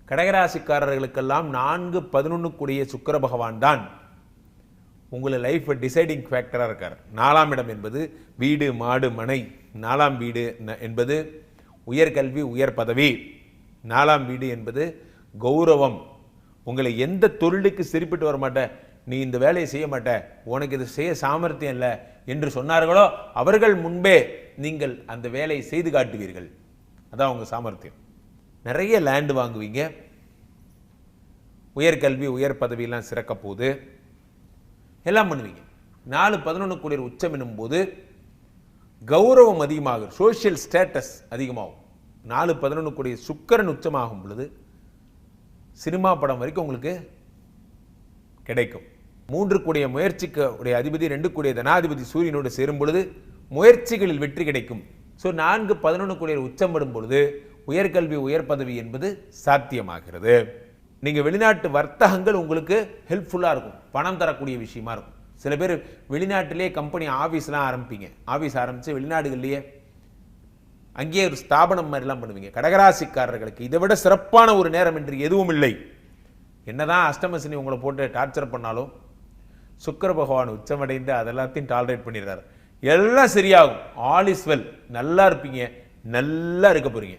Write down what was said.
கடகராசிக்காரர்களுக்கெல்லாம் 4-11 கூடிய சுக்கிர பகவான் தான் உங்களை லைஃப் டிசைடிங் ஃபேக்டராக இருக்கார். 4ஆம் இடம் என்பது வீடு மாடு மனை. 4ஆம் வீடு என்பது உயர்கல்வி உயர் பதவி. 4ஆம் வீடு என்பது கௌரவம். உங்களை எந்த தொழிலுக்கு சிரிப்பிட்டு வர மாட்ட, நீ இந்த வேலையை செய்ய மாட்ட, உனக்கு இது செய்ய சாமர்த்தியம் இல்லை என்று சொன்னார்களோ அவர்கள் முன்பே நீங்கள் அந்த வேலையை செய்து காட்டுவீர்கள். அதான் உங்கள் சாமர்த்தியம். நிறைய லேண்டு வாங்குவீங்க. உயர்கல்வி உயர் பதவியெல்லாம் சிறக்க போகுது. எல்லாம் பண்ணுவீங்க. 4-11 கூடிய உச்சம் என்னும்போது கௌரவம் அதிகமாகும், சோசியல் ஸ்டேட்டஸ் அதிகமாகும். 4-11 கூடிய சுக்கிரன் உச்சமாகும் பொழுது சினிமா படம் வரைக்கும் உங்களுக்கு கிடைக்கும். 3 கூடிய முயற்சிக்கு உடைய அதிபதி 2 கூடிய தனாதிபதி சூரியனோடு சேரும் பொழுது முயற்சிகளில் வெற்றி கிடைக்கும். ஸோ 4-11 கூடிய உச்சம் படும் பொழுது உயர்கல்வி உயர் பதவி என்பது சாத்தியமாகிறது. நீங்கள் வெளிநாட்டு வர்த்தகங்கள் உங்களுக்கு ஹெல்ப்ஃபுல்லாக இருக்கும், பணம் தரக்கூடிய விஷயமா இருக்கும். சில பேர் வெளிநாட்டிலே கம்பெனி ஆஃபீஸ்லாம் ஆரம்பிப்பீங்க. ஆஃபீஸ் ஆரம்பித்து வெளிநாடுகள்லேயே அங்கேயே ஒரு ஸ்தாபனம் மாதிரிலாம் பண்ணுவீங்க. கடகராசிக்காரர்களுக்கு இதை விட சிறப்பான ஒரு நேரம் என்று எதுவும் இல்லை. என்னதான் அஷ்டமசனி உங்களை போட்டு டார்ச்சர் பண்ணாலும் சுக்கிர பகவான் உச்சமடைந்து அதெல்லாத்தையும் டாலரேட் பண்ணிடுறாரு. எல்லாம் சரியாகும். All is well. நல்லா இருப்பீங்க, நல்லா இருக்க போறீங்க.